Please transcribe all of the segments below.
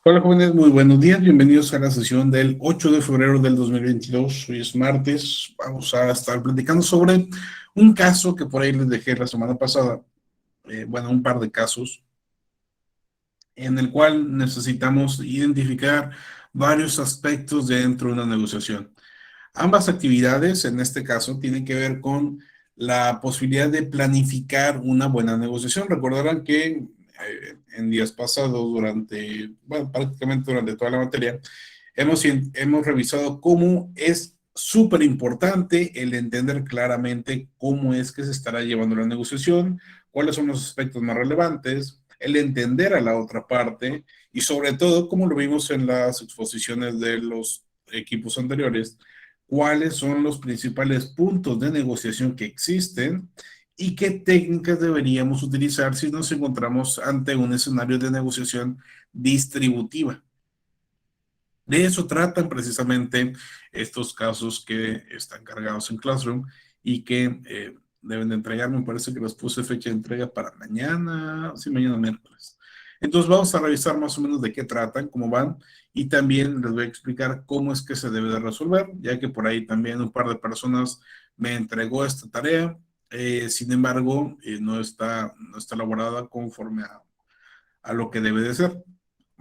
Hola jóvenes, muy buenos días, bienvenidos a la sesión del 8 de febrero del 2022. Hoy es martes, vamos a estar platicando sobre un caso que por ahí les dejé la semana pasada, un par de casos, en el cual necesitamos identificar varios aspectos dentro de una negociación. Ambas actividades, en este caso, tienen que ver con la posibilidad de planificar una buena negociación. Recordarán que en días pasados, prácticamente durante toda la materia, hemos revisado cómo es súper importante el entender claramente cómo es que se estará llevando la negociación, cuáles son los aspectos más relevantes, el entender a la otra parte y sobre todo, como lo vimos en las exposiciones de los equipos anteriores, cuáles son los principales puntos de negociación que existen y qué técnicas deberíamos utilizar si nos encontramos ante un escenario de negociación distributiva. De eso tratan precisamente estos casos que están cargados en Classroom y que deben de entregar. Me parece que les puse fecha de entrega para mañana, sí, mañana miércoles. Entonces vamos a revisar más o menos de qué tratan, cómo van, y también les voy a explicar cómo es que se debe de resolver, ya que por ahí también un par de personas me entregó esta tarea. Sin embargo, no está elaborada conforme a lo que debe de ser.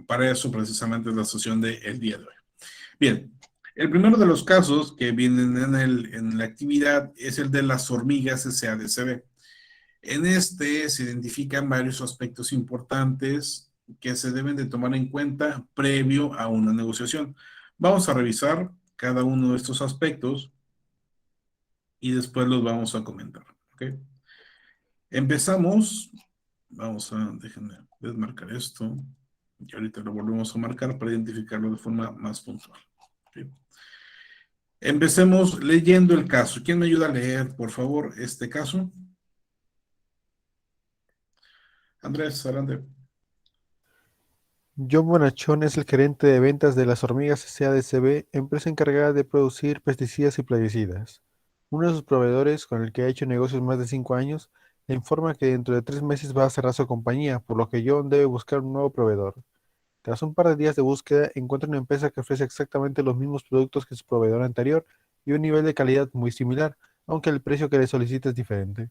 Para eso precisamente es la sesión del día de hoy. Bien, el primero de los casos que vienen en la actividad es el de las hormigas SADCB. En este se identifican varios aspectos importantes que se deben de tomar en cuenta previo a una negociación. Vamos a revisar cada uno de estos aspectos y después los vamos a comentar. ¿Ok? Empezamos. Déjenme desmarcar esto y ahorita lo volvemos a marcar para identificarlo de forma más puntual. ¿Ok? Empecemos leyendo el caso. ¿Quién me ayuda a leer, por favor, este caso? Andrés, adelante. John Bonachón es el gerente de ventas de las hormigas SADCB, empresa encargada de producir pesticidas y plaguicidas. Uno de sus proveedores, con el que ha hecho negocios más de 5 años, le informa que dentro de 3 meses va a cerrar su compañía, por lo que John debe buscar un nuevo proveedor. Tras un par de días de búsqueda, encuentra una empresa que ofrece exactamente los mismos productos que su proveedor anterior y un nivel de calidad muy similar, aunque el precio que le solicita es diferente.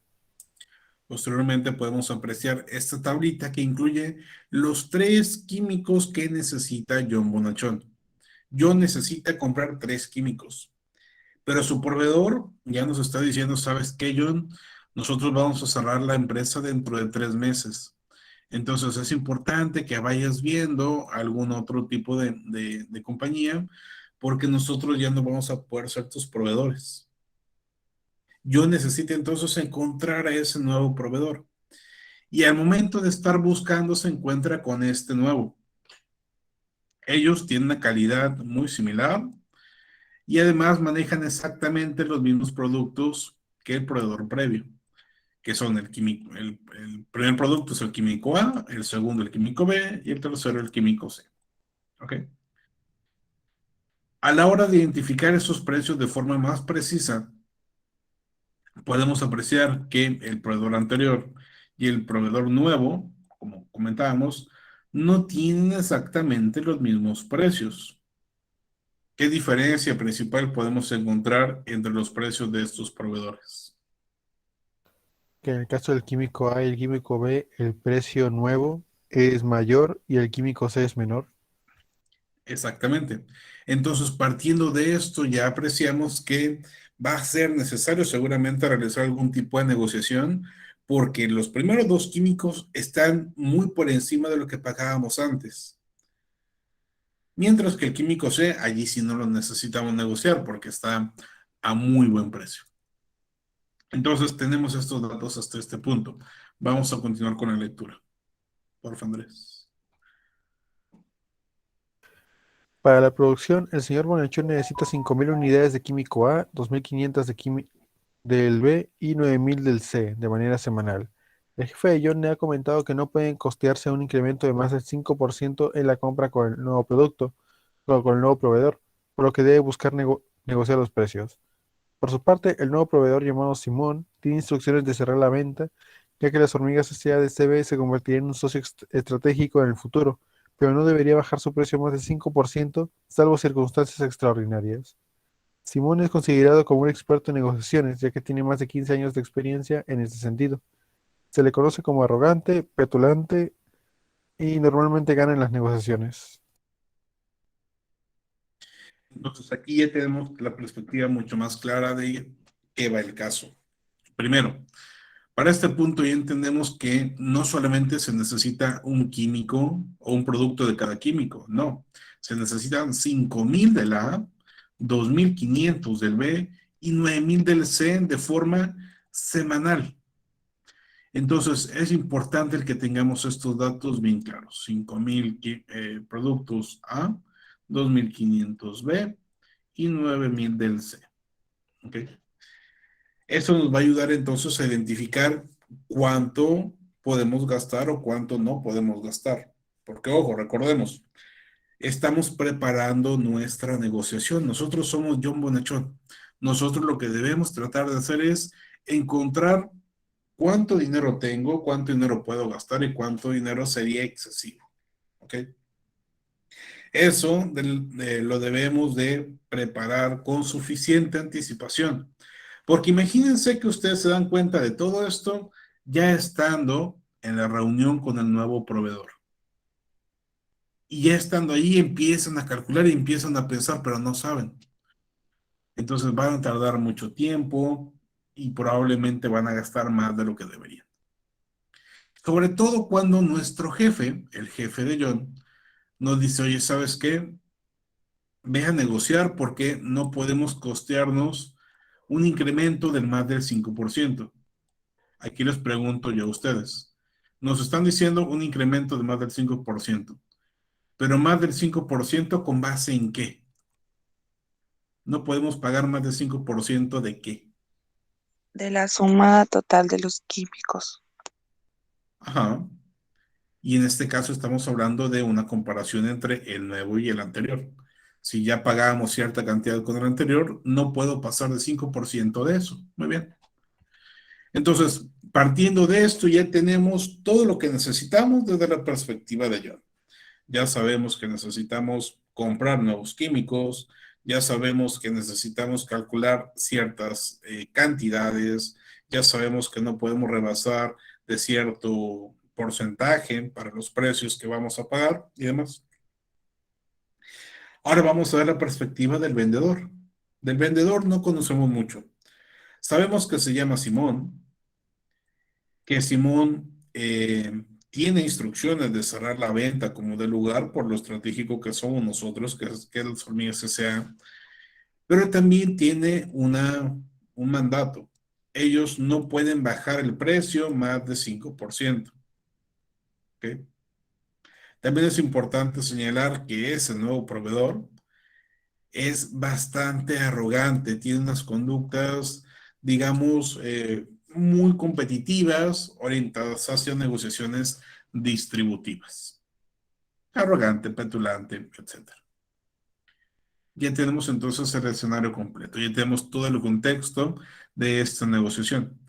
Posteriormente podemos apreciar esta tablita que incluye los tres químicos que necesita John Bonachón. John necesita comprar tres químicos, pero su proveedor ya nos está diciendo, ¿sabes qué, John? Nosotros vamos a cerrar la empresa dentro de 3 meses. Entonces es importante que vayas viendo algún otro tipo de compañía porque nosotros ya no vamos a poder ser tus proveedores. Yo necesito entonces encontrar a ese nuevo proveedor. Y al momento de estar buscando se encuentra con este nuevo. Ellos tienen una calidad muy similar y además manejan exactamente los mismos productos que el proveedor previo, que son el químico. El primer producto es el químico A, el segundo el químico B y el tercero el químico C. ¿Ok? A la hora de identificar esos precios de forma más precisa, podemos apreciar que el proveedor anterior y el proveedor nuevo, como comentábamos, no tienen exactamente los mismos precios. ¿Qué diferencia principal podemos encontrar entre los precios de estos proveedores? Que en el caso del químico A y el químico B, el precio nuevo es mayor y el químico C es menor. Exactamente. Entonces, partiendo de esto, ya apreciamos que va a ser necesario seguramente realizar algún tipo de negociación porque los primeros dos químicos están muy por encima de lo que pagábamos antes. Mientras que el químico C, allí sí no lo necesitamos negociar porque está a muy buen precio. Entonces, tenemos estos datos hasta este punto. Vamos a continuar con la lectura. Por favor, Andrés. Para la producción, el señor Bonachón necesita 5.000 unidades de químico A, 2.500 del B y 9.000 del C de manera semanal. El jefe de John le ha comentado que no pueden costearse un incremento de más del 5% en la compra con el nuevo producto o con el nuevo proveedor, por lo que debe buscar negociar los precios. Por su parte, el nuevo proveedor llamado Simón tiene instrucciones de cerrar la venta, ya que las hormigas SADCB se convertirían en un socio estratégico en el futuro, pero no debería bajar su precio más del 5%, salvo circunstancias extraordinarias. Simón es considerado como un experto en negociaciones, ya que tiene más de 15 años de experiencia en este sentido. Se le conoce como arrogante, petulante y normalmente gana en las negociaciones. Entonces aquí ya tenemos la perspectiva mucho más clara de qué va el caso. Primero, para este punto ya entendemos que no solamente se necesita un químico o un producto de cada químico, no. Se necesitan 5,000 del A, 2,500 del B y 9,000 del C de forma semanal. Entonces, es importante el que tengamos estos datos bien claros. 5,000 productos A, 2,500 B y 9,000 del C. ¿Ok? Eso nos va a ayudar entonces a identificar cuánto podemos gastar o cuánto no podemos gastar. Porque, ojo, recordemos, estamos preparando nuestra negociación. Nosotros somos John Bonachón. Nosotros lo que debemos tratar de hacer es encontrar cuánto dinero tengo, cuánto dinero puedo gastar y cuánto dinero sería excesivo. ¿Ok? Eso lo debemos de preparar con suficiente anticipación. Porque imagínense que ustedes se dan cuenta de todo esto ya estando en la reunión con el nuevo proveedor. Y ya estando ahí empiezan a calcular y empiezan a pensar, pero no saben. Entonces van a tardar mucho tiempo y probablemente van a gastar más de lo que deberían. Sobre todo cuando nuestro jefe, el jefe de John, nos dice, oye, ¿sabes qué? Ve a negociar porque no podemos costearnos un incremento del más del 5%. Aquí les pregunto yo a ustedes. Nos están diciendo un incremento de más del 5%, pero más del 5% ¿con base en qué? No podemos pagar más del 5% de qué. De la suma total de los químicos. Ajá. Y en este caso estamos hablando de una comparación entre el nuevo y el anterior. Si ya pagábamos cierta cantidad con el anterior, no puedo pasar de 5% de eso. Muy bien. Entonces, partiendo de esto, ya tenemos todo lo que necesitamos desde la perspectiva de John. Ya sabemos que necesitamos comprar nuevos químicos, ya sabemos que necesitamos calcular ciertas cantidades, ya sabemos que no podemos rebasar de cierto porcentaje para los precios que vamos a pagar y demás. Ahora vamos a ver la perspectiva del vendedor. Del vendedor no conocemos mucho. Sabemos que se llama Simón, que Simón tiene instrucciones de cerrar la venta como de lugar por lo estratégico que somos nosotros, que es las hormigas S.A., pero también tiene un mandato. Ellos no pueden bajar el precio más de 5%. ¿Ok? También es importante señalar que ese nuevo proveedor es bastante arrogante, tiene unas conductas, digamos, muy competitivas, orientadas hacia negociaciones distributivas. Arrogante, petulante, etcétera. Ya tenemos entonces el escenario completo, ya tenemos todo el contexto de esta negociación.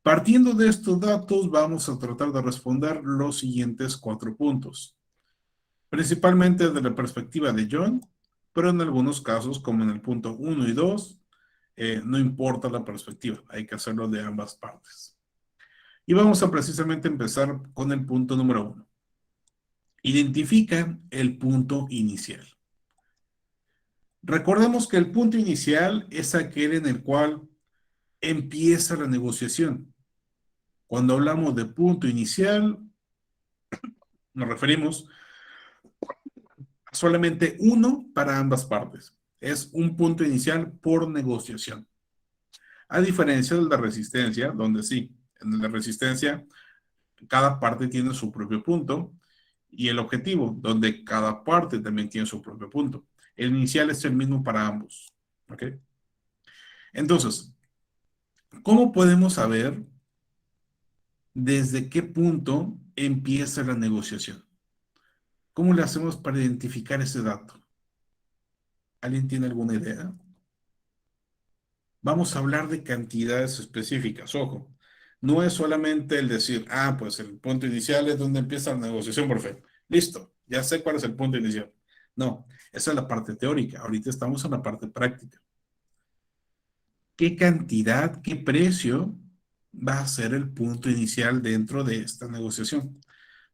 Partiendo de estos datos, vamos a tratar de responder los siguientes 4 puntos, principalmente desde la perspectiva de John, pero en algunos casos, como en el punto 1 y 2, no importa la perspectiva, hay que hacerlo de ambas partes. Y vamos a precisamente empezar con el punto número 1. Identifica el punto inicial. Recordemos que el punto inicial es aquel en el cual empieza la negociación. Cuando hablamos de punto inicial, nos referimos a solamente uno para ambas partes. Es un punto inicial por negociación. A diferencia de la resistencia, donde sí, en la resistencia cada parte tiene su propio punto y el objetivo, donde cada parte también tiene su propio punto. El inicial es el mismo para ambos. ¿Ok? Entonces, ¿cómo podemos saber desde qué punto empieza la negociación? ¿Cómo le hacemos para identificar ese dato? ¿Alguien tiene alguna idea? Vamos a hablar de cantidades específicas, ojo. No es solamente el decir, pues el punto inicial es donde empieza la negociación, perfecto. Listo. ya sé cuál es el punto inicial. No, esa es la parte teórica. Ahorita estamos en la parte práctica. ¿Qué cantidad, qué precio va a ser el punto inicial dentro de esta negociación?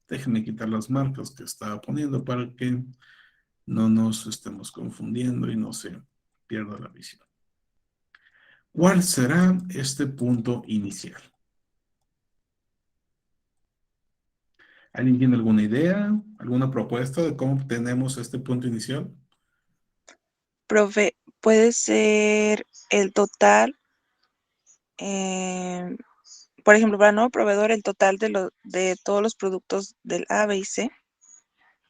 Déjenme quitar las marcas que estaba poniendo para que no nos estemos confundiendo y no se pierda la visión. ¿Cuál será este punto inicial? ¿Alguien tiene alguna idea, alguna propuesta de cómo obtenemos este punto inicial? Profe, puede ser el total, eh, por ejemplo, para nuevo proveedor, el total de todos los productos del A, B y C.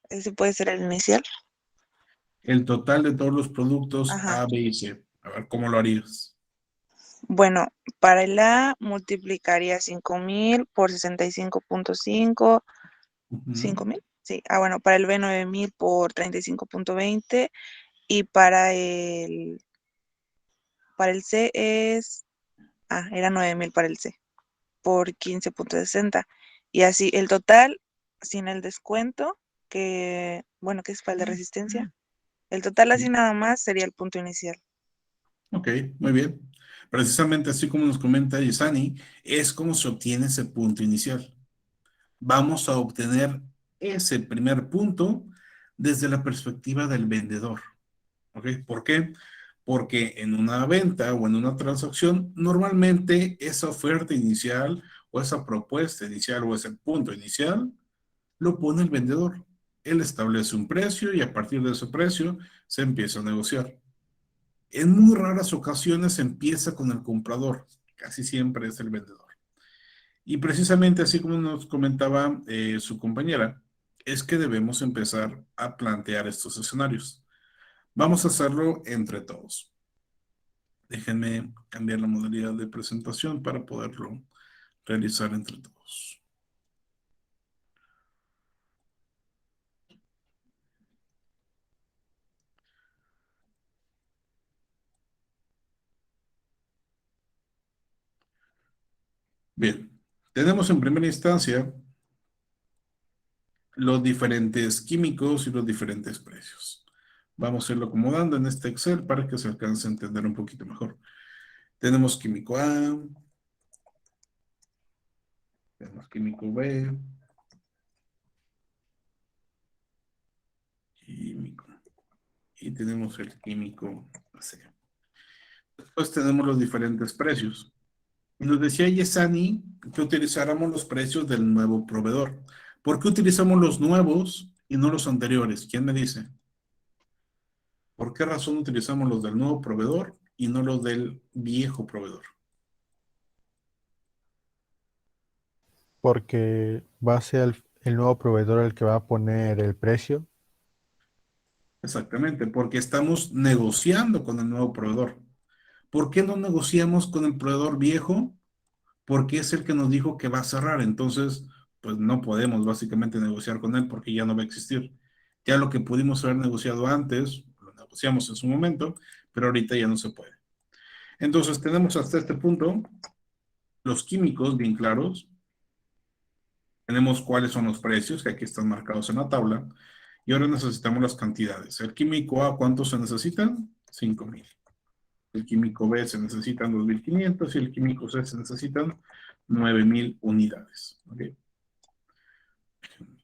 Ese puede ser el inicial. El total de todos los productos Ajá. A, B y C. A ver, ¿cómo lo harías? Bueno, para el A multiplicaría 5,000 por 65,5. Ujú. ¿5,000? Sí. Ah, bueno, para el B 9,000 por 35,20. Y para el C era 9,000 para el C, por 15,60. Y así, el total, sin el descuento, que es para el de resistencia, el total así nada más sería el punto inicial. Ok, muy bien. Precisamente así como nos comenta Yesani, es como se obtiene ese punto inicial. Vamos a obtener ese primer punto desde la perspectiva del vendedor. ¿Ok? ¿Por qué? Porque en una venta o en una transacción, normalmente esa oferta inicial o esa propuesta inicial o ese punto inicial lo pone el vendedor. Él establece un precio y a partir de ese precio se empieza a negociar. En muy raras ocasiones se empieza con el comprador, casi siempre es el vendedor. Y precisamente así como nos comentaba su compañera, es que debemos empezar a plantear estos escenarios. Vamos a hacerlo entre todos. Déjenme cambiar la modalidad de presentación para poderlo realizar entre todos. Bien, tenemos en primera instancia los diferentes químicos y los diferentes precios. Vamos a irlo acomodando en este Excel para que se alcance a entender un poquito mejor. Tenemos químico A, tenemos químico B, químico, y tenemos el químico C. Después tenemos los diferentes precios. Y nos decía Yesani que utilizáramos los precios del nuevo proveedor. ¿Por qué utilizamos los nuevos y no los anteriores? ¿Quién me dice? ¿Por qué razón utilizamos los del nuevo proveedor y no los del viejo proveedor? Porque va a ser el nuevo proveedor el que va a poner el precio. Exactamente, porque estamos negociando con el nuevo proveedor. ¿Por qué no negociamos con el proveedor viejo? Porque es el que nos dijo que va a cerrar. Entonces, pues no podemos básicamente negociar con él porque ya no va a existir. Ya lo que pudimos haber negociado antes, lo negociamos en su momento, pero ahorita ya no se puede. Entonces, tenemos hasta este punto los químicos bien claros. Tenemos cuáles son los precios, que aquí están marcados en la tabla. Y ahora necesitamos las cantidades. El químico A, ¿cuánto se necesitan? 5,000. El químico B se necesitan 2,500 y el químico C se necesitan 9,000 unidades. ¿Okay?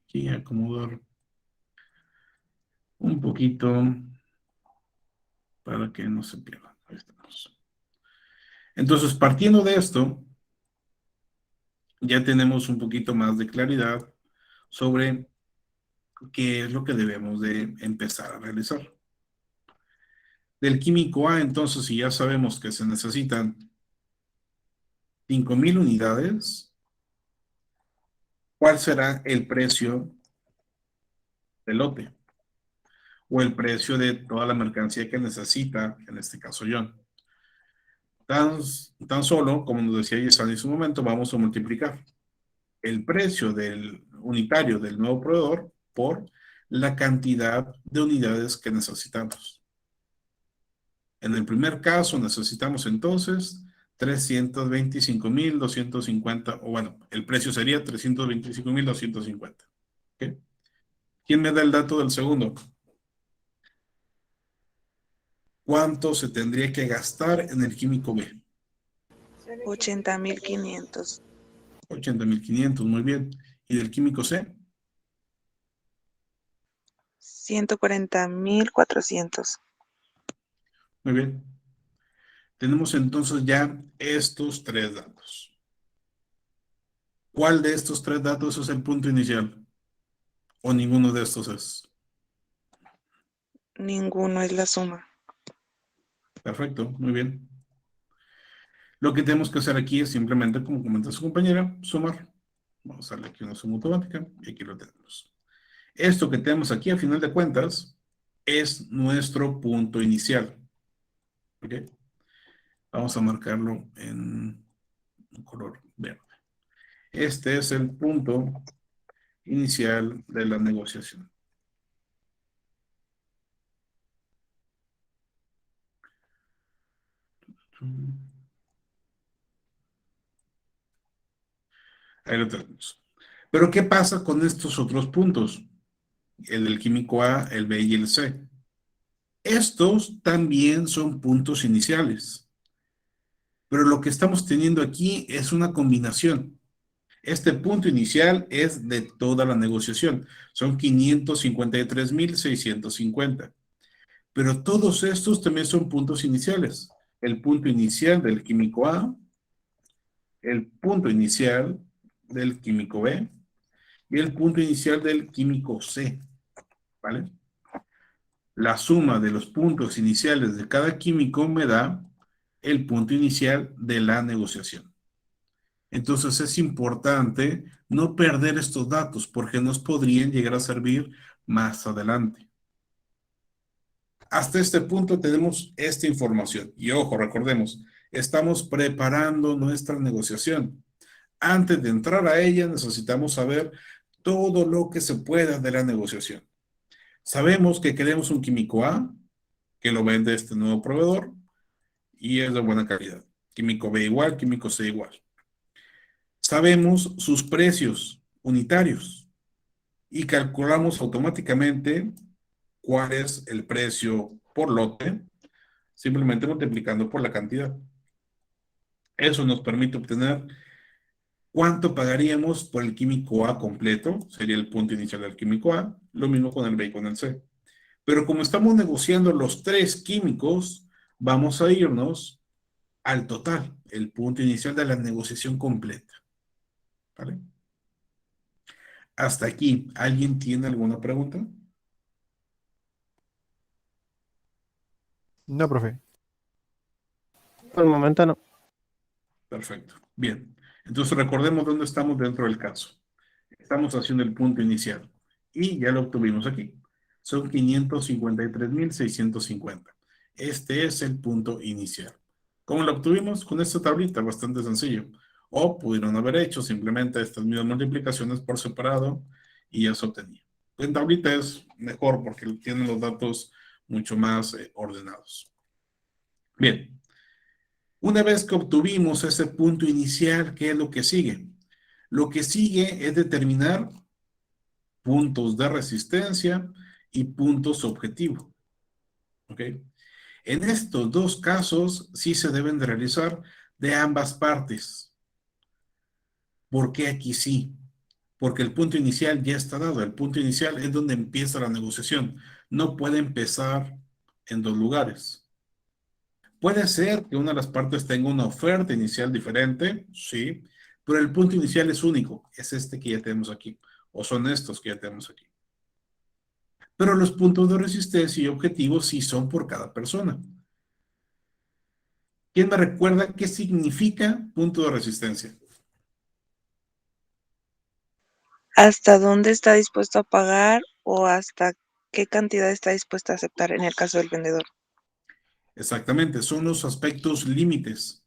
Aquí acomodar un poquito para que no se pierdan. Ahí estamos. Entonces, partiendo de esto, ya tenemos un poquito más de claridad sobre qué es lo que debemos de empezar a realizar. Del químico A, entonces, si ya sabemos que se necesitan 5,000 unidades, ¿cuál será el precio del lote? O el precio de toda la mercancía que necesita, en este caso John. Tan solo, como nos decía Yesani en su momento, vamos a multiplicar el precio del unitario del nuevo proveedor por la cantidad de unidades que necesitamos. En el primer caso necesitamos entonces 325,250, o bueno, el precio sería 325,250. ¿Okay? ¿Quién me da el dato del segundo? ¿Cuánto se tendría que gastar en el químico B? 80.500. 80.500, muy bien. ¿Y del químico C? 140.400. Muy bien. Tenemos entonces ya estos tres datos. ¿Cuál de estos tres datos es el punto inicial? ¿O ninguno de estos es? Ninguno es la suma. Perfecto, muy bien. Lo que tenemos que hacer aquí es simplemente, como comenta su compañera, sumar. Vamos a darle aquí una suma automática y aquí lo tenemos. Esto que tenemos aquí, a final de cuentas, es nuestro punto inicial. ¿Ok? Vamos a marcarlo en un color verde. Este es el punto inicial de la negociación. Ahí lo tenemos. Pero ¿qué pasa con estos otros puntos? El del químico A, el B y el C. Estos también son puntos iniciales. Pero lo que estamos teniendo aquí es una combinación. Este punto inicial es de toda la negociación. Son 553.650. Pero todos estos también son puntos iniciales. El punto inicial del químico A, el punto inicial del químico B y el punto inicial del químico C. ¿Vale? La suma de los puntos iniciales de cada químico me da el punto inicial de la negociación. Entonces es importante no perder estos datos porque nos podrían llegar a servir más adelante. Hasta este punto tenemos esta información. Y ojo, recordemos, estamos preparando nuestra negociación. Antes de entrar a ella necesitamos saber todo lo que se pueda de la negociación. Sabemos que queremos un químico A, que lo vende este nuevo proveedor y es de buena calidad. Químico B igual, químico C igual. Sabemos sus precios unitarios y calculamos automáticamente cuál es el precio por lote, simplemente multiplicando por la cantidad. Eso nos permite obtener cuánto pagaríamos por el químico A completo, sería el punto inicial del químico A, lo mismo con el B y con el C. Pero como estamos negociando los tres químicos, vamos a irnos al total, el punto inicial de la negociación completa. ¿Vale? Hasta aquí, ¿alguien tiene alguna pregunta? No, profe. Por el momento no. Perfecto. Bien. Entonces recordemos dónde estamos dentro del caso. Estamos haciendo el punto inicial y ya lo obtuvimos aquí. Son 553.650. Este es el punto inicial. ¿Cómo lo obtuvimos? Con esta tablita, bastante sencillo. O pudieron haber hecho simplemente estas mismas multiplicaciones por separado y ya se obtenía. En tablita es mejor porque tienen los datos mucho más ordenados. Bien. Una vez que obtuvimos ese punto inicial, ¿qué es lo que sigue? Lo que sigue es determinar puntos de resistencia y puntos objetivo. ¿Ok? En estos dos casos sí se deben de realizar de ambas partes. ¿Por qué aquí sí? Porque el punto inicial ya está dado. El punto inicial es donde empieza la negociación. No puede empezar en dos lugares. Puede ser que una de las partes tenga una oferta inicial diferente, sí, pero el punto inicial es único, es este que ya tenemos aquí, o son estos que ya tenemos aquí. Pero los puntos de resistencia y objetivos sí son por cada persona. ¿Quién me recuerda qué significa punto de resistencia? ¿Hasta dónde está dispuesto a pagar o hasta qué cantidad está dispuesto a aceptar en el caso del vendedor? Exactamente, son los aspectos límites.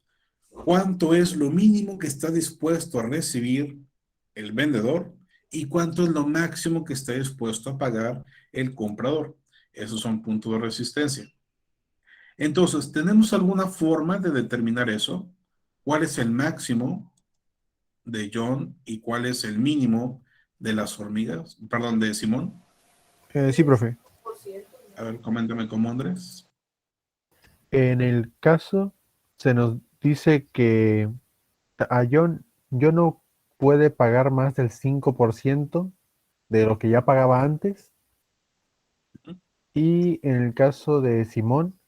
¿Cuánto es lo mínimo que está dispuesto a recibir el vendedor y cuánto es lo máximo que está dispuesto a pagar el comprador? Esos son puntos de resistencia. Entonces, ¿tenemos alguna forma de determinar eso? ¿Cuál es el máximo de John y cuál es el mínimo de las hormigas? Perdón, de Simón. Sí, profe. A ver, coméntame cómo, Andrés. En el caso, se nos dice que a John no puede pagar más del 5% de lo que ya pagaba antes. Y en el caso de Simón,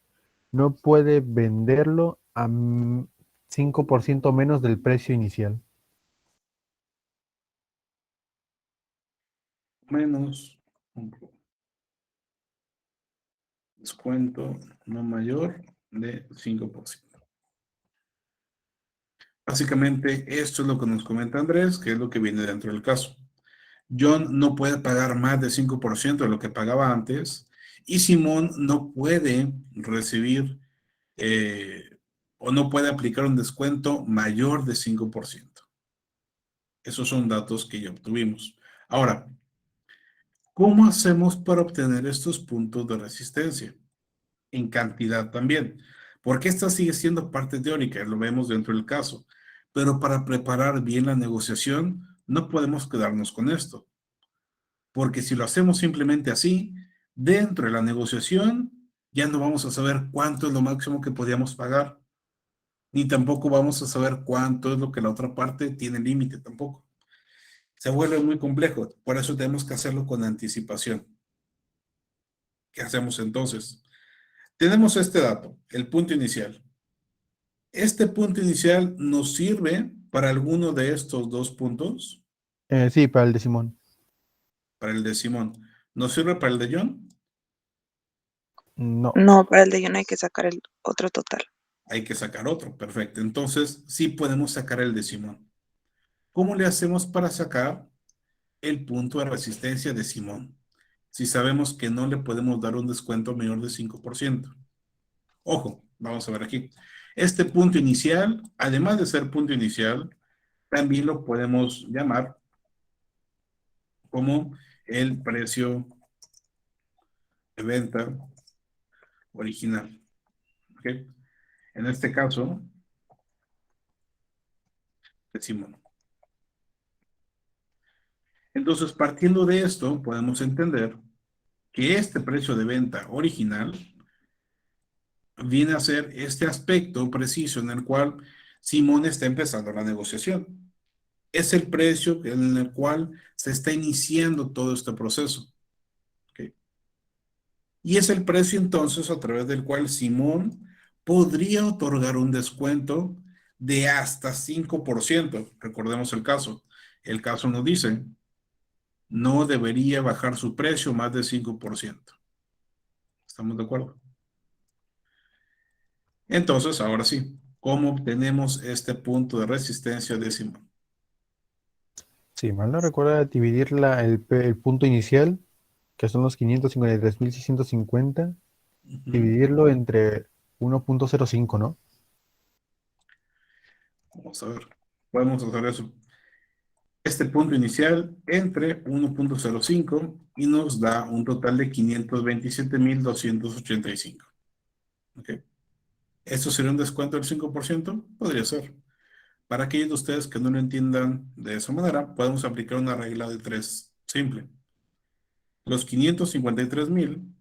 no puede venderlo a 5% menos del precio inicial. Menos un descuento no mayor de 5%. Básicamente, esto es lo que nos comenta Andrés, que es lo que viene dentro del caso. John no puede pagar más de 5% de lo que pagaba antes y Simón no puede recibir o no puede aplicar un descuento mayor de 5%. Esos son datos que ya obtuvimos. Ahora, ¿cómo hacemos para obtener estos puntos de resistencia? En cantidad también, porque esta sigue siendo parte teórica, lo vemos dentro del caso, pero para preparar bien la negociación no podemos quedarnos con esto, porque si lo hacemos simplemente así, dentro de la negociación ya no vamos a saber cuánto es lo máximo que podíamos pagar, ni tampoco vamos a saber cuánto es lo que la otra parte tiene límite tampoco. Se vuelve muy complejo, por eso tenemos que hacerlo con anticipación. ¿Qué hacemos entonces? Tenemos este dato, el punto inicial. Este punto inicial nos sirve para alguno de estos dos puntos, Sí, para el de Simón. para el de Simón. ¿Nos sirve para el de John? No. No, para el de John hay que sacar el otro total. Hay que sacar otro, perfecto. Entonces, sí podemos sacar el de Simón. ¿Cómo le hacemos para sacar el punto de resistencia de Simón? Si sabemos que no le podemos dar un descuento mayor de 5%. Ojo, vamos a ver aquí. Este punto inicial, además de ser punto inicial, también lo podemos llamar como el precio de venta original. ¿Ok? En este caso, decimos. Entonces, partiendo de esto, podemos entender que este precio de venta original viene a ser este aspecto preciso en el cual Simón está empezando la negociación. Es el precio en el cual se está iniciando todo este proceso. ¿Ok? Y es el precio entonces a través del cual Simón podría otorgar un descuento de hasta 5%. Recordemos el caso. El caso nos dice, no debería bajar su precio más de 5%. ¿Estamos de acuerdo? Entonces, ahora sí, ¿cómo obtenemos este punto de resistencia de Simón? Sí, mal no recuerda dividir el punto inicial, que son los 553.650, Ujú. dividirlo entre 1.05, ¿no? Vamos a ver. Podemos hacer eso. Este punto inicial entre 1.05 y nos da un total de 527.285. ¿Ok? ¿Esto sería un descuento del 5%? Podría ser. Para aquellos de ustedes que no lo entiendan de esa manera, podemos aplicar una regla de 3 simple. Los 553.000,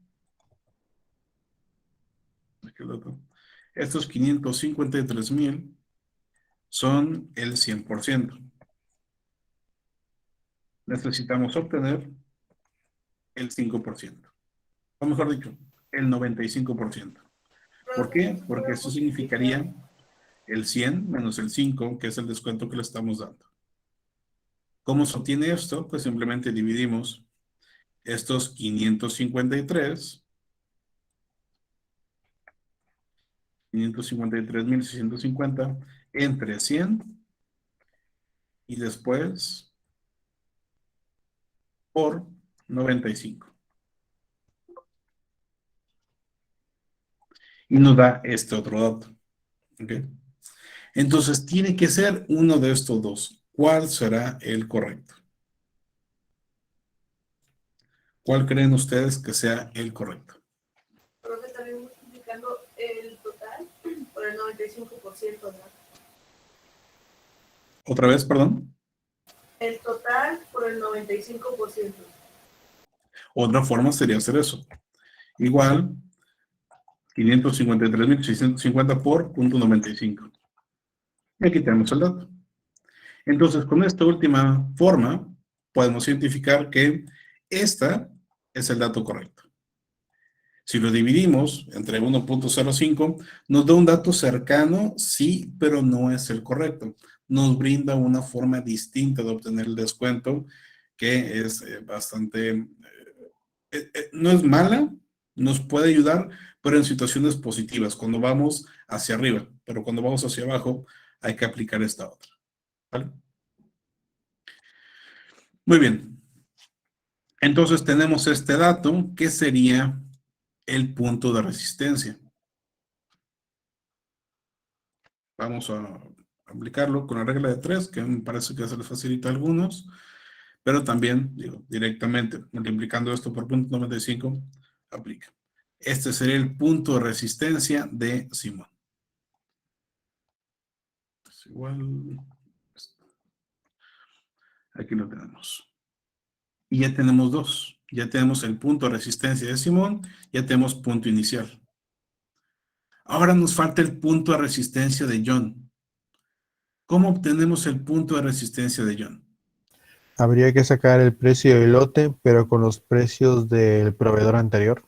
estos 553.000 son el 100%. Necesitamos obtener el 5%. O mejor dicho, el 95%. ¿Por qué? Porque eso significaría el 100 menos el 5, que es el descuento que le estamos dando. ¿Cómo se obtiene esto? Pues simplemente dividimos estos 553.650 entre 100 y después por 95. Y nos da este otro dato. ¿Ok? Entonces tiene que ser uno de estos dos. ¿Cuál será el correcto? ¿Cuál creen ustedes que sea el correcto? Profe, también multiplicando el total por el 95%, ¿no? ¿Otra vez, perdón? El total por el 95%. Otra forma sería hacer eso. Igual 553.650 por 0.95. Y aquí tenemos el dato. Entonces, con esta última forma, podemos identificar que esta es el dato correcto. Si lo dividimos entre 1.05, nos da un dato cercano, sí, pero no es el correcto. Nos brinda una forma distinta de obtener el descuento, que es bastante, no es mala, nos puede ayudar, pero en situaciones positivas, cuando vamos hacia arriba, pero cuando vamos hacia abajo, hay que aplicar esta otra. ¿Vale? Muy bien. Entonces tenemos este dato que sería el punto de resistencia. Vamos a aplicarlo con la regla de 3, que me parece que se les facilita a algunos, pero también, digo, directamente multiplicando esto por 0.95, aplica. Este sería el punto de resistencia de Simón. Es igual. Aquí lo tenemos. Y ya tenemos dos. Ya tenemos el punto de resistencia de Simón, ya tenemos punto inicial. Ahora nos falta el punto de resistencia de John. ¿Cómo obtenemos el punto de resistencia de John? Habría que sacar el precio del lote, pero con los precios del proveedor anterior.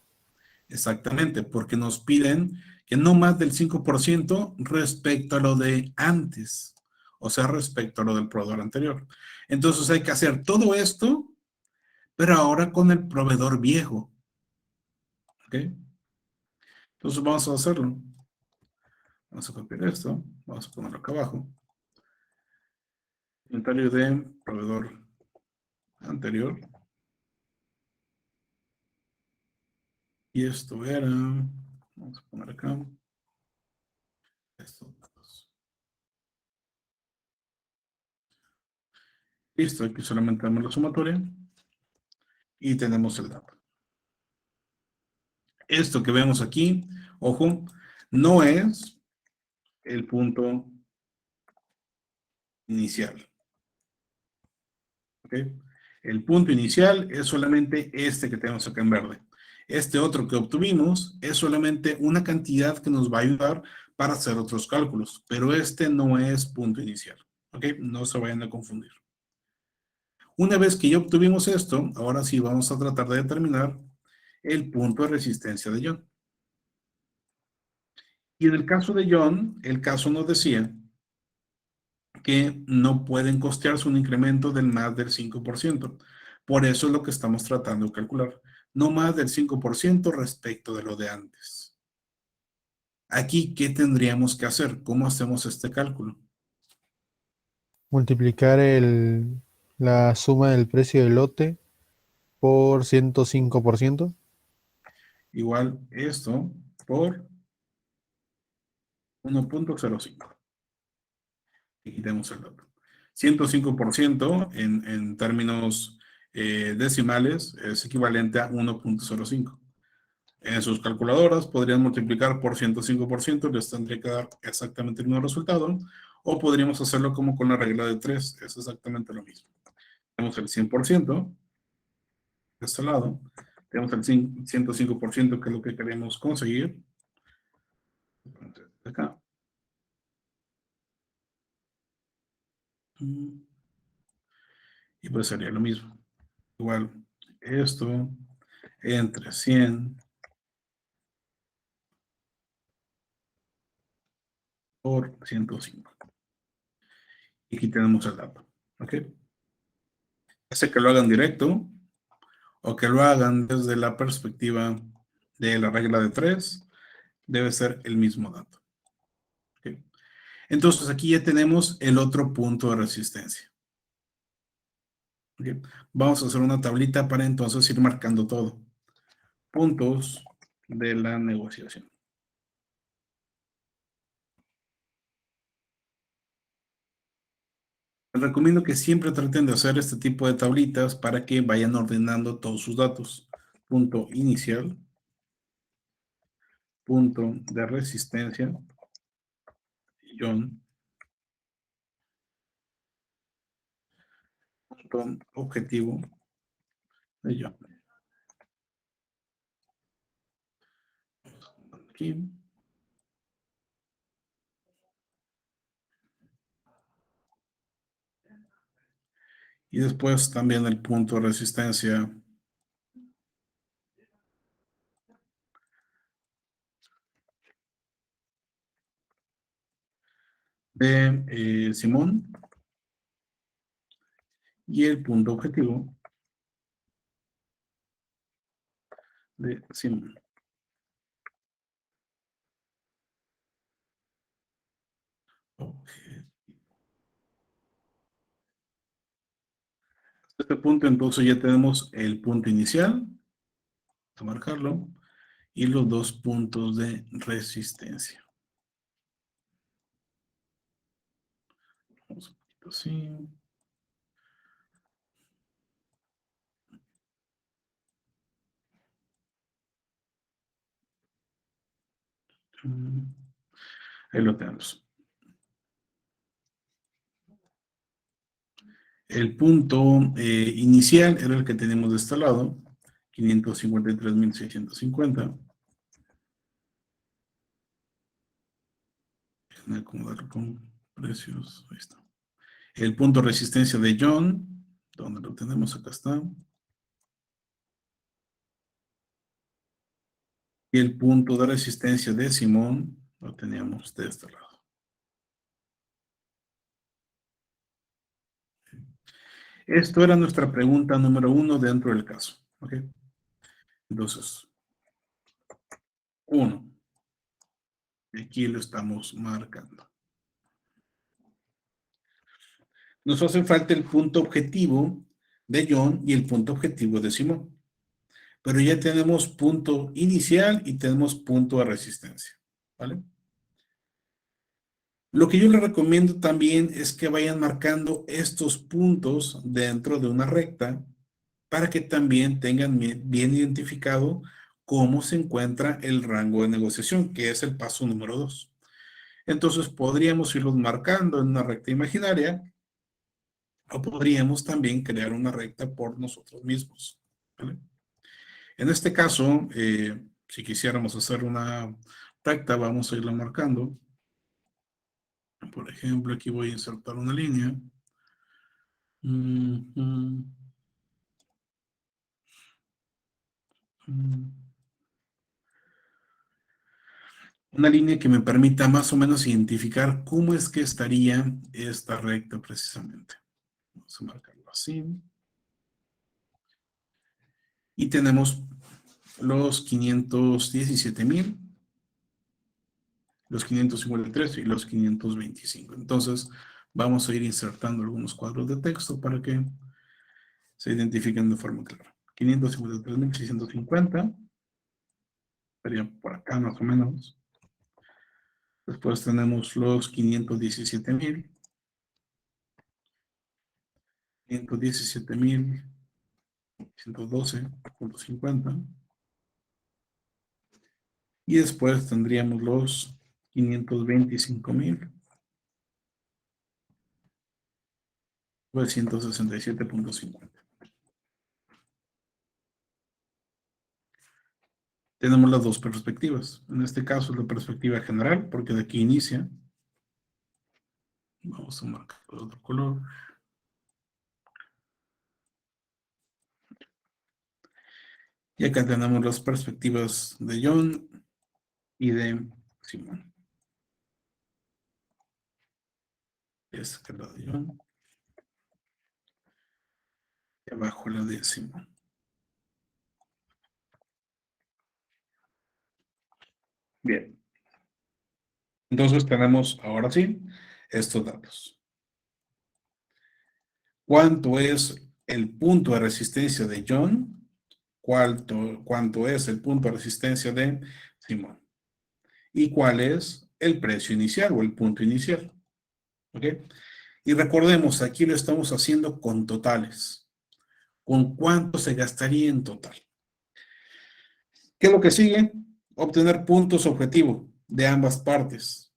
Exactamente, porque nos piden que no más del 5% respecto a lo de antes, o sea, respecto a lo del proveedor anterior. Entonces hay que hacer todo esto, pero ahora con el proveedor viejo. ¿Ok? Entonces vamos a hacerlo. Vamos a copiar esto, vamos a ponerlo acá abajo. Inventario de proveedor anterior. Y esto era, vamos a poner acá, estos datos. Listo, aquí solamente damos la sumatoria y tenemos el dato. Esto que vemos aquí, ojo, no es el punto inicial. ¿Ok? El punto inicial es solamente este que tenemos acá en verde. Este otro que obtuvimos es solamente una cantidad que nos va a ayudar para hacer otros cálculos, pero este no es punto inicial. ¿Ok? No se vayan a confundir. Una vez que ya obtuvimos esto, ahora sí vamos a tratar de determinar el punto de resistencia de John. Y en el caso de John, el caso nos decía que no pueden costearse un incremento del más del 5%. Por eso es lo que estamos tratando de calcular. No más del 5% respecto de lo de antes. Aquí, ¿qué tendríamos que hacer? ¿Cómo hacemos este cálculo? Multiplicar la suma del precio del lote por 105%. Igual esto por 1.05. Y quitemos el dato. 105% en términos decimales es equivalente a 1.05. En sus calculadoras podrían multiplicar por 105%, les tendría que dar exactamente el mismo resultado, o podríamos hacerlo como con la regla de 3, es exactamente lo mismo. Tenemos el 100% de este lado, tenemos el 105% que es lo que queremos conseguir. Acá. Y pues sería lo mismo. Igual, esto entre 100 por 105. Y aquí tenemos el dato. ¿Ok? Ya sea que lo hagan directo o que lo hagan desde la perspectiva de la regla de 3, debe ser el mismo dato. ¿Ok? Entonces aquí ya tenemos el otro punto de resistencia. ¿Ok? Vamos a hacer una tablita para entonces ir marcando todo. Puntos de la negociación. Les recomiendo que siempre traten de hacer este tipo de tablitas para que vayan ordenando todos sus datos. Punto inicial, punto de resistencia, John, punto objetivo de John. aquí. Y después también el punto de resistencia de Simón y el punto objetivo de Simón. Ok. Este punto entonces ya tenemos el punto inicial, vamos a marcarlo, y los dos puntos de resistencia. Vamos un poquito así. Ahí lo tenemos. El punto inicial era el que tenemos de este lado, 553.650. Déjenme acomodarlo con precios. Ahí está. El punto de resistencia de John, ¿dónde lo tenemos? Acá está. Y el punto de resistencia de Simón lo teníamos de este lado. Esto era nuestra pregunta número 1 dentro del caso. ¿Ok? Entonces, 1. Aquí lo estamos marcando. Nos hace falta el punto objetivo de John y el punto objetivo de Simón. Pero ya tenemos punto inicial y tenemos punto de resistencia. ¿Vale? Lo que yo les recomiendo también es que vayan marcando estos puntos dentro de una recta para que también tengan bien identificado cómo se encuentra el rango de negociación, que es el paso número 2. Entonces podríamos irlos marcando en una recta imaginaria o podríamos también crear una recta por nosotros mismos. ¿Vale? En este caso, si quisiéramos hacer una recta, vamos a irla marcando. Por ejemplo, aquí voy a insertar una línea. Una línea que me permita más o menos identificar cómo es que estaría esta recta precisamente. Vamos a marcarlo así. Y tenemos los 517,000, los 553 y los 525. Entonces, vamos a ir insertando algunos cuadros de texto para que se identifiquen de forma clara. 553,650. Estaría por acá más o menos. Después tenemos los 517,000. 517,112,50. Y después tendríamos los 525,967,50. Tenemos las dos perspectivas. En este caso, la perspectiva general, porque de aquí inicia. Vamos a marcar de otro color. Y acá tenemos las perspectivas de John y de Simón. Esta es la de John. Y abajo la de Simón. Bien. Entonces tenemos, ahora sí, estos datos. ¿Cuánto es el punto de resistencia de John? ¿Cuánto es el punto de resistencia de Simón? ¿Y cuál es el precio inicial o el punto inicial? ¿Ok? Y recordemos, aquí lo estamos haciendo con totales. ¿Con cuánto se gastaría en total? ¿Qué es lo que sigue? Obtener puntos objetivo de ambas partes.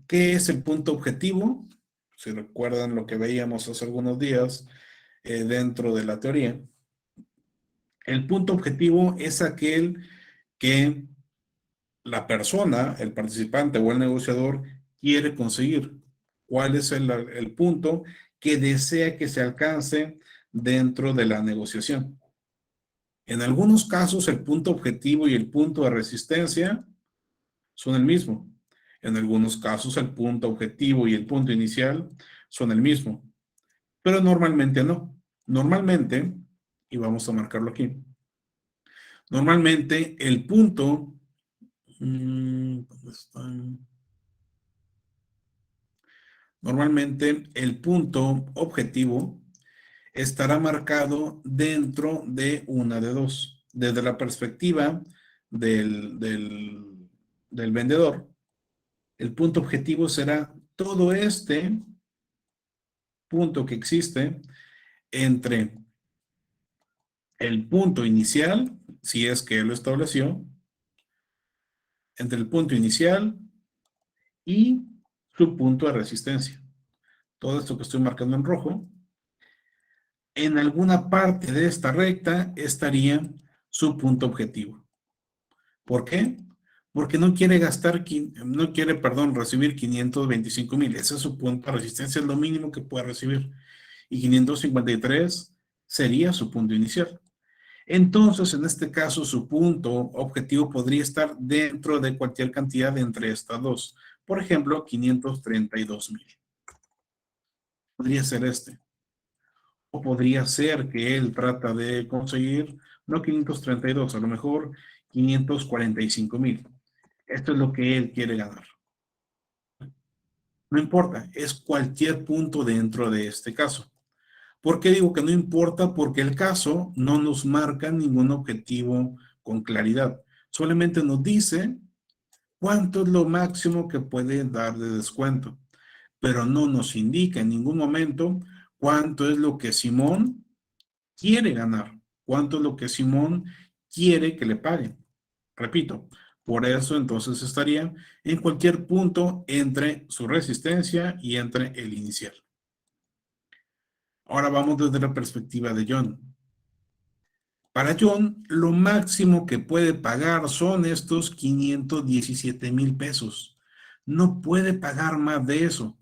¿Qué es el punto objetivo? Si recuerdan lo que veíamos hace algunos días dentro de la teoría. El punto objetivo es aquel que la persona, el participante o el negociador quiere conseguir, cuál es el punto que desea que se alcance dentro de la negociación. En algunos casos, el punto objetivo y el punto de resistencia son el mismo. En algunos casos, el punto objetivo y el punto inicial son el mismo. Pero normalmente no. Normalmente, y vamos a marcarlo aquí, normalmente el punto, ¿dónde está? Normalmente el punto objetivo estará marcado dentro de una de dos. Desde la perspectiva del vendedor, el punto objetivo será todo este punto que existe entre el punto inicial, si es que él lo estableció, entre el punto inicial y su punto de resistencia. Todo esto que estoy marcando en rojo, en alguna parte de esta recta estaría su punto objetivo. ¿Por qué? Porque no quiere recibir 525,000. Ese es su punto de resistencia, es lo mínimo que puede recibir. Y 553 sería su punto inicial. Entonces, en este caso, su punto objetivo podría estar dentro de cualquier cantidad entre estas dos. Por ejemplo, 532,000. Podría ser este. O podría ser que él trata de conseguir, no 532, a lo mejor 545,000. Esto es lo que él quiere ganar. No importa, es cualquier punto dentro de este caso. ¿Por qué digo que no importa? Porque el caso no nos marca ningún objetivo con claridad. Solamente nos dice cuánto es lo máximo que puede dar de descuento. Pero no nos indica en ningún momento cuánto es lo que Simón quiere ganar, cuánto es lo que Simón quiere que le paguen. Repito, por eso entonces estaría en cualquier punto entre su resistencia y entre el inicial. Ahora vamos desde la perspectiva de John. Para John, lo máximo que puede pagar son estos 517,000 pesos. No puede pagar más de eso.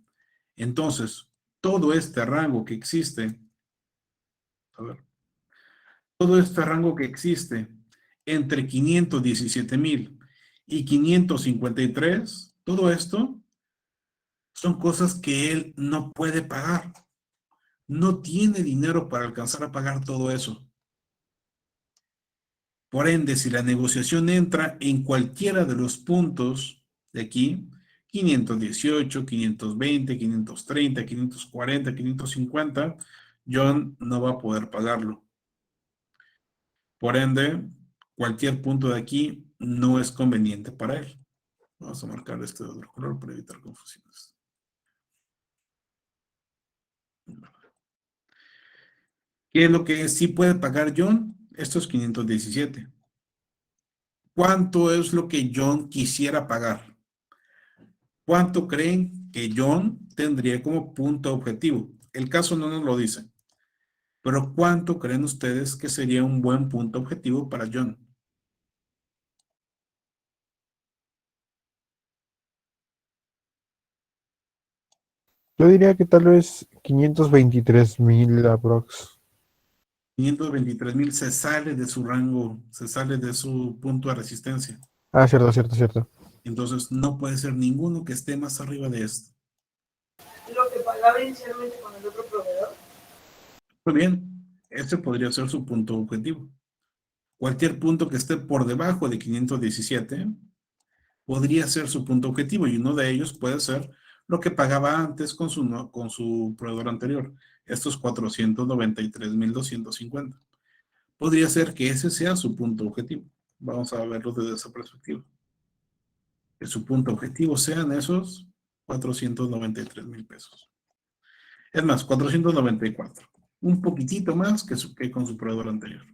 Entonces, todo este rango que existe, todo este rango que existe entre 517,000 y 553, todo esto son cosas que él no puede pagar. No tiene dinero para alcanzar a pagar todo eso. Por ende, si la negociación entra en cualquiera de los puntos de aquí, 518, 520, 530, 540, 550, John no va a poder pagarlo. Por ende, cualquier punto de aquí no es conveniente para él. Vamos a marcar este de otro color para evitar confusiones. ¿Qué es lo que sí puede pagar John? Estos 517. ¿Cuánto es lo que John quisiera pagar? ¿Cuánto creen que John tendría como punto objetivo? El caso no nos lo dice. Pero ¿cuánto creen ustedes que sería un buen punto objetivo para John? Yo diría que tal vez 523,000 aprox. 523,000 se sale de su rango, se sale de su punto de resistencia. Ah, cierto, cierto, cierto. Entonces no puede ser ninguno que esté más arriba de esto. Lo que pagaba inicialmente con el otro proveedor. Muy bien, este podría ser su punto objetivo. Cualquier punto que esté por debajo de 517 podría ser su punto objetivo y uno de ellos puede ser lo que pagaba antes con su proveedor anterior, estos 493,250. Podría ser que ese sea su punto objetivo. Vamos a verlo desde esa perspectiva. Que su punto objetivo sean esos 493,000 pesos. Es más, 494. Un poquitito más que con su proveedor anterior.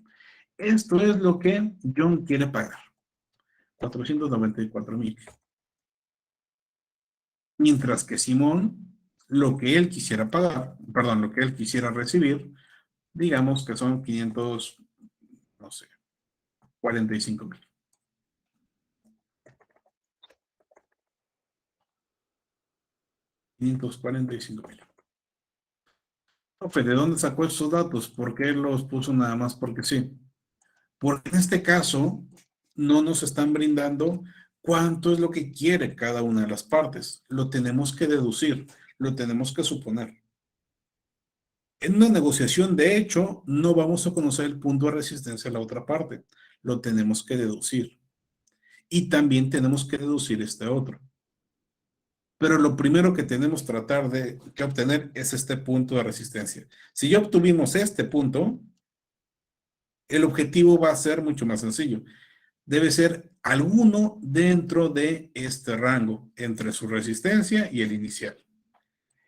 Esto es lo que John quiere pagar. 494,000. Mientras que Simón, lo que él quisiera pagar, perdón, lo que él quisiera recibir, digamos que son 500, no sé, 45,000. 545,000. Profe, ¿de dónde sacó estos datos? ¿Por qué los puso nada más porque sí? Porque en este caso no nos están brindando cuánto es lo que quiere cada una de las partes. Lo tenemos que deducir, lo tenemos que suponer. En una negociación, de hecho, no vamos a conocer el punto de resistencia de la otra parte. Lo tenemos que deducir. Y también tenemos que deducir este otro. Pero lo primero que tenemos que tratar de obtener es este punto de resistencia. Si ya obtuvimos este punto, el objetivo va a ser mucho más sencillo. Debe ser alguno dentro de este rango, entre su resistencia y el inicial.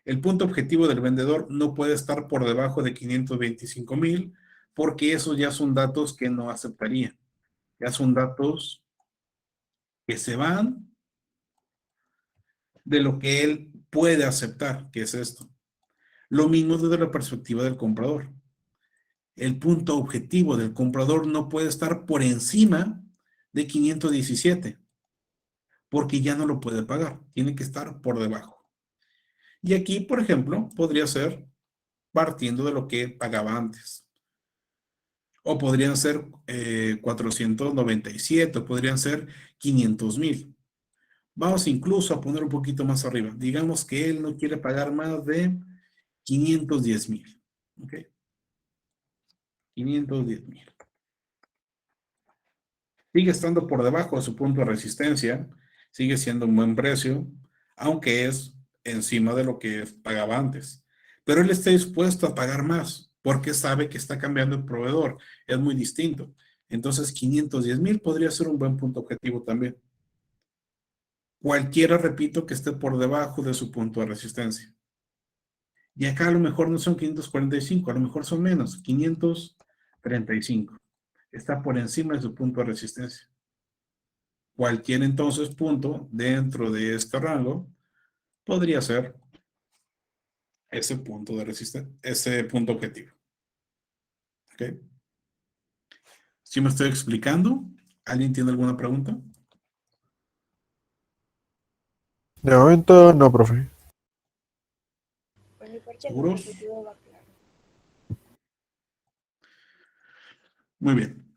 El punto objetivo del vendedor no puede estar por debajo de 525,000 porque esos ya son datos que no aceptaría. Ya son datos que se van de lo que él puede aceptar, que es esto. Lo mismo desde la perspectiva del comprador. El punto objetivo del comprador no puede estar por encima de 517 porque ya no lo puede pagar. Tiene que estar por debajo. Y aquí, por ejemplo, podría ser partiendo de lo que pagaba antes. O podrían ser 497, o podrían ser 500,000. Vamos incluso a poner un poquito más arriba. Digamos que él no quiere pagar más de 510,000. ¿Ok? 510,000. Sigue estando por debajo de su punto de resistencia. Sigue siendo un buen precio, aunque es encima de lo que pagaba antes. Pero él está dispuesto a pagar más porque sabe que está cambiando el proveedor. Es muy distinto. Entonces, 510,000 podría ser un buen punto objetivo también. Cualquiera, repito, que esté por debajo de su punto de resistencia. Y acá a lo mejor no son 545, a lo mejor son menos, 535. Está por encima de su punto de resistencia. Cualquier entonces punto dentro de este rango podría ser ese punto de resistencia, ese punto objetivo. ¿Ok? ¿Sí me estoy explicando? ¿Alguien tiene alguna pregunta? De momento, no, profe. Por mi parte, el ¿Seguros? objetivo va claro. Muy bien.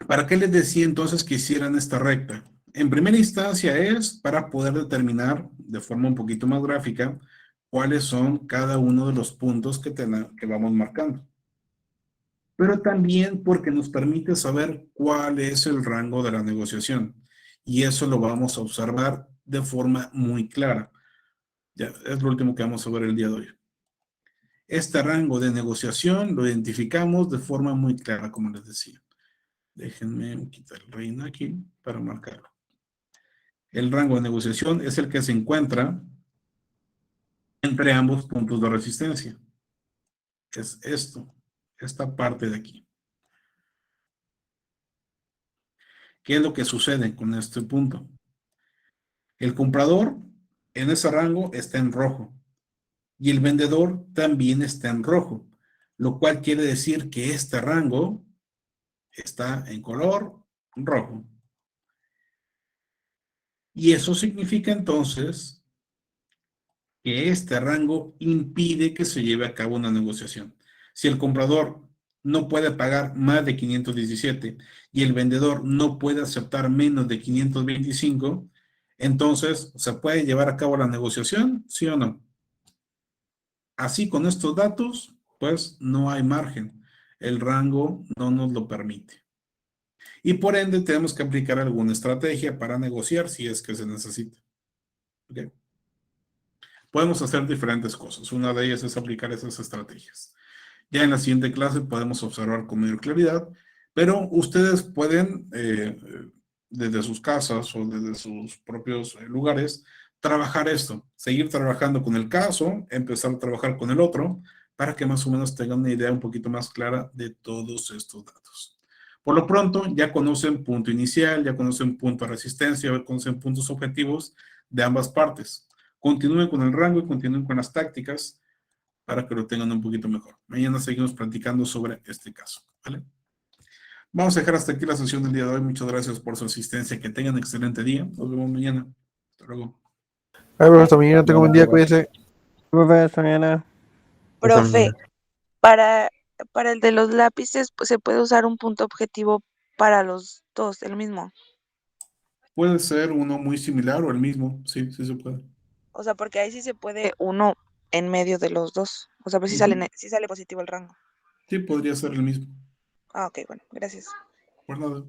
¿Para qué les decía entonces que hicieran esta recta? En primera instancia es para poder determinar de forma un poquito más gráfica cuáles son cada uno de los puntos que vamos marcando. Pero también porque nos permite saber cuál es el rango de la negociación. Y eso lo vamos a observar de forma muy clara. Ya, es lo último que vamos a ver el día de hoy. Este rango de negociación lo identificamos de forma muy clara, como les decía. Déjenme quitar el reino aquí para marcarlo. El rango de negociación es el que se encuentra entre ambos puntos de resistencia. Es esto, esta parte de aquí. ¿Qué es lo que sucede con este punto? El comprador en ese rango está en rojo y el vendedor también está en rojo, lo cual quiere decir que este rango está en color rojo. Y eso significa entonces que este rango impide que se lleve a cabo una negociación. Si el comprador no puede pagar más de 517 y el vendedor no puede aceptar menos de 525, entonces, ¿se puede llevar a cabo la negociación? ¿Sí o no? Así, con estos datos, pues no hay margen. El rango no nos lo permite. Y por ende, tenemos que aplicar alguna estrategia para negociar si es que se necesita. ¿Okay? Podemos hacer diferentes cosas. Una de ellas es aplicar esas estrategias. Ya en la siguiente clase podemos observar con mayor claridad, pero ustedes pueden, desde sus casas o desde sus propios lugares, trabajar esto, seguir trabajando con el caso, empezar a trabajar con el otro, para que más o menos tengan una idea un poquito más clara de todos estos datos. Por lo pronto, ya conocen punto inicial, ya conocen punto de resistencia, ya conocen puntos objetivos de ambas partes. Continúen con el rango y continúen con las tácticas para que lo tengan un poquito mejor. Mañana seguimos platicando sobre este caso, ¿vale? Vamos a dejar hasta aquí la sesión del día de hoy. Muchas gracias por su asistencia. Que tengan un excelente día. Nos vemos mañana. Hasta luego. Ay, pero hasta mañana tengo Bueno, buen día, profe. cuídese. Profe, hasta mañana. Profe, para, para el de los lápices, pues, se puede usar un punto objetivo para los dos, el mismo. Puede ser uno muy similar o el mismo, sí, sí se puede. O sea, porque ahí sí se puede uno en medio de los dos. O sea, pues sí Ujú. sí sale positivo el rango. Sí, podría ser el mismo. Ah, ok, bueno, gracias. Por nada.